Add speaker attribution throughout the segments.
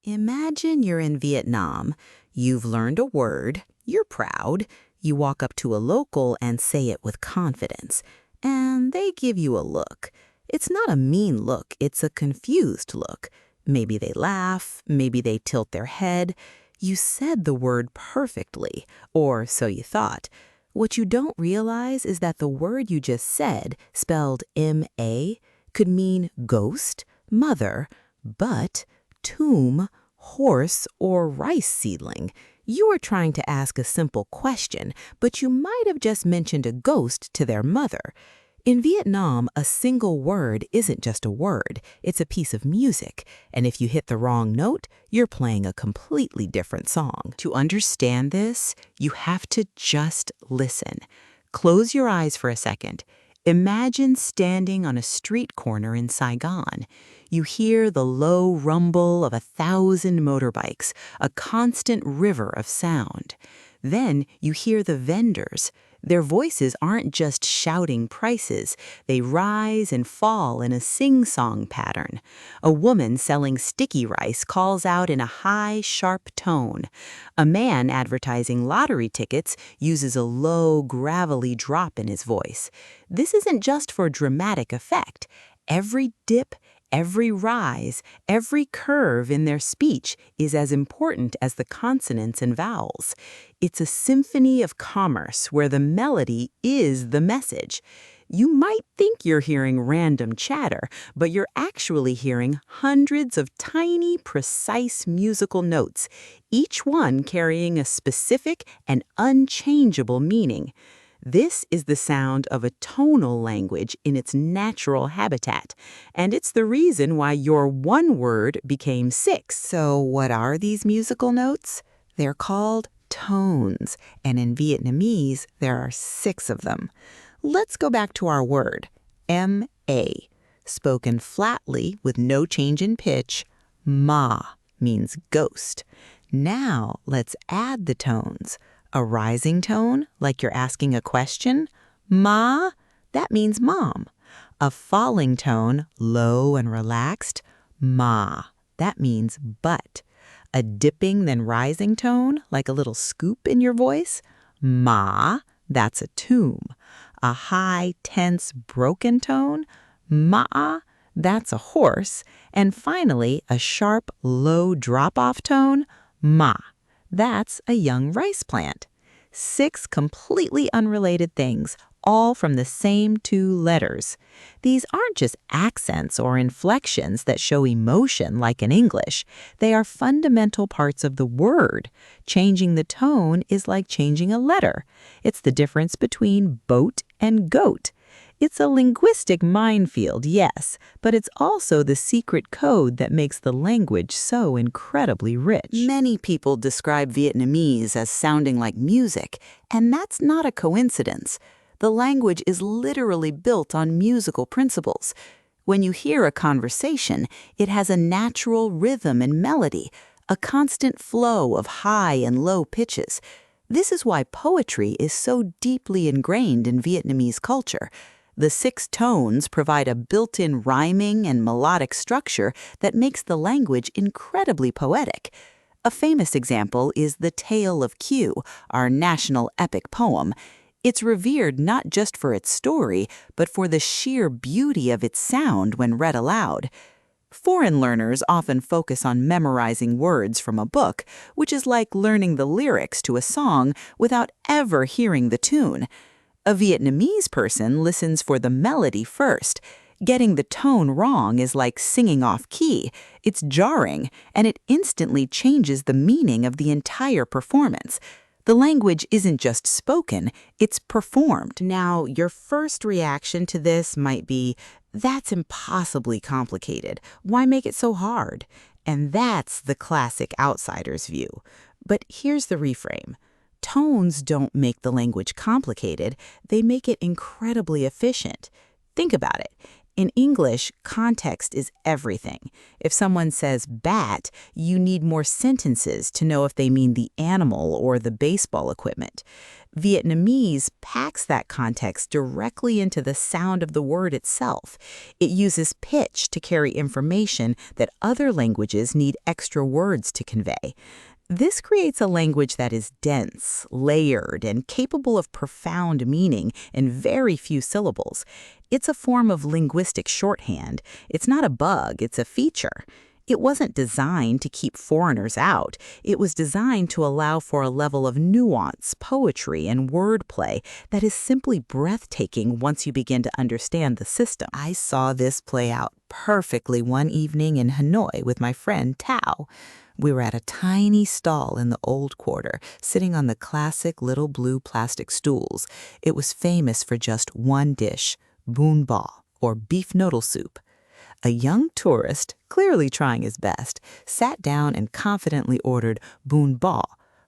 Speaker 1: Imagine you're in Vietnam. You've learned a word, you're proud, you walk up to a local and say it with confidence, and they give you a look. It's not a mean look, it's a confused look. Maybe they laugh, maybe they tilt their head. You said the word perfectly, or so you thought. What you don't realize is that the word you just said, spelled M-A, could mean ghost, mother, butt, tomb, horse, or rice seedling. You were trying to ask a simple question, but you might have just mentioned a ghost to their mother. In Vietnam, a single word isn't just a word, it's a piece of music, and if you hit the wrong note, you're playing a completely different song. To understand this, you have to just listen. Close your eyes for a second. Imagine standing on a street corner in Saigon. You hear the low rumble of 1,000 motorbikes, a constant river of sound. Then you hear the vendors. Their voices aren't just shouting prices. They rise and fall in a sing-song pattern. A woman selling sticky rice calls out in a high, sharp tone. A man advertising lottery tickets uses a low, gravelly drop in his voice. This isn't just for dramatic effect. Every dip, every rise, every curve in their speech is as important as the consonants and vowels. It's a symphony of commerce where the melody is the message. You might think you're hearing random chatter, but you're actually hearing hundreds of tiny, precise musical notes, each one carrying a specific and unchangeable meaning. This is the sound of a tonal language in its natural habitat, and it's the reason why your one word became six. So what are these musical notes? They're called tones, and in Vietnamese, there are 6 of them. Let's go back to our word, M-A. Spoken flatly with no change in pitch, ma means ghost. Now let's add the tones. A rising tone, like you're asking a question, ma, that means mom. A falling tone, low and relaxed, ma, that means butt. A dipping then rising tone, like a little scoop in your voice, ma, that's a tomb. A high, tense, broken tone, ma, that's a horse. And finally, a sharp, low drop-off tone, ma. That's a young rice plant. 6 completely unrelated things, all from the same 2 letters. These aren't just accents or inflections that show emotion like in English. They are fundamental parts of the word. Changing the tone is like changing a letter. It's the difference between boat and goat. It's a linguistic minefield, yes, but it's also the secret code that makes the language so incredibly rich. Many people describe Vietnamese as sounding like music, and that's not a coincidence. The language is literally built on musical principles. When you hear a conversation, it has a natural rhythm and melody, a constant flow of high and low pitches. This is why poetry is so deeply ingrained in Vietnamese culture. The 6 tones provide a built-in rhyming and melodic structure that makes the language incredibly poetic. A famous example is The Tale of Q, our national epic poem. It's revered not just for its story, but for the sheer beauty of its sound when read aloud. Foreign learners often focus on memorizing words from a book, which is like learning the lyrics to a song without ever hearing the tune. A Vietnamese person listens for the melody first. Getting the tone wrong is like singing off key. It's jarring, and it instantly changes the meaning of the entire performance. The language isn't just spoken, it's performed. Now, your first reaction to this might be, that's impossibly complicated. Why make it so hard? And that's the classic outsider's view. But here's the reframe. Tones don't make the language complicated, they make it incredibly efficient. Think about it. In English, context is everything. If someone says bat, you need more sentences to know if they mean the animal or the baseball equipment. Vietnamese packs that context directly into the sound of the word itself. It uses pitch to carry information that other languages need extra words to convey. This creates a language that is dense, layered, and capable of profound meaning in very few syllables. It's a form of linguistic shorthand. It's not a bug, it's a feature. It wasn't designed to keep foreigners out. It was designed to allow for a level of nuance, poetry, and wordplay that is simply breathtaking once you begin to understand the system. I saw this play out perfectly one evening in Hanoi with my friend Tao. We were at a tiny stall in the old quarter, sitting on the classic little blue plastic stools. It was famous for just one dish, bún bò, or beef noodle soup. A young tourist, clearly trying his best, sat down and confidently ordered bún bò,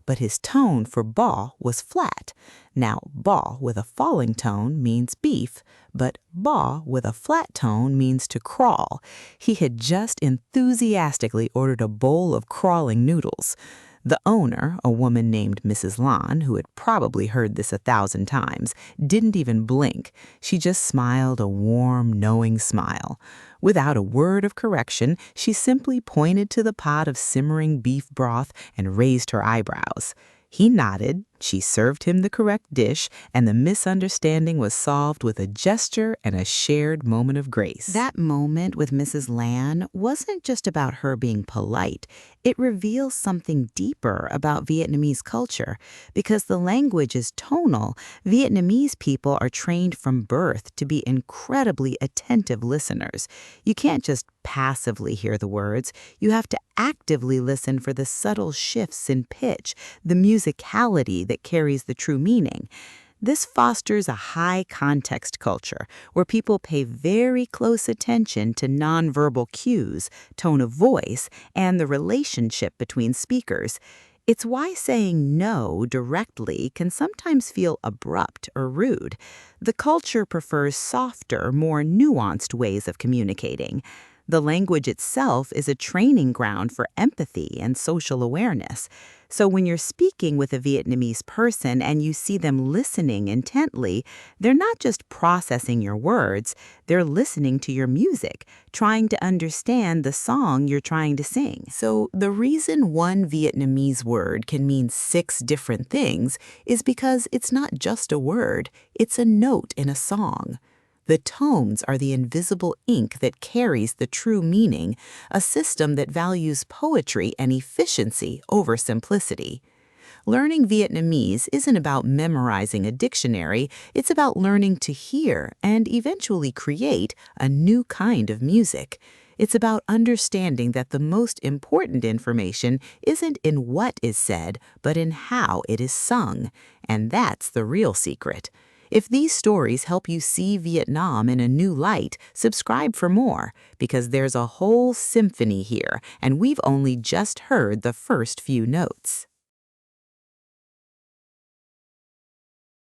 Speaker 1: but his tone for bò was flat. Now, bò with a falling tone means beef, but bò with a flat tone means to crawl. He had just enthusiastically ordered a bowl of crawling noodles. The owner, a woman named Mrs. Lan, who had probably heard this 1,000 times, didn't even blink. She just smiled a warm, knowing smile. Without a word of correction, she simply pointed to the pot of simmering beef broth and raised her eyebrows. He nodded, she served him the correct dish, and the misunderstanding was solved with a gesture and a shared moment of grace. That moment with Mrs. Lan wasn't just about her being polite. It reveals something deeper about Vietnamese culture. Because the language is tonal, Vietnamese people are trained from birth to be incredibly attentive listeners. You can't just passively hear the words. You have to actively listen for the subtle shifts in pitch, the musicality that carries the true meaning. This fosters a high-context culture where people pay very close attention to nonverbal cues, tone of voice, and the relationship between speakers. It's why saying no directly can sometimes feel abrupt or rude. The culture prefers softer, more nuanced ways of communicating. The language itself is a training ground for empathy and social awareness. So when you're speaking with a Vietnamese person and you see them listening intently, they're not just processing your words, they're listening to your music, trying to understand the song you're trying to sing. So the reason one Vietnamese word can mean 6 different things is because it's not just a word, it's a note in a song. The tones are the invisible ink that carries the true meaning, a system that values poetry and efficiency over simplicity. Learning Vietnamese isn't about memorizing a dictionary, it's about learning to hear and eventually create a new kind of music. It's about understanding that the most important information isn't in what is said, but in how it is sung. And that's the real secret. If these stories help you see Vietnam in a new light, subscribe for more, because there's a whole symphony here, and we've only just heard the first few notes.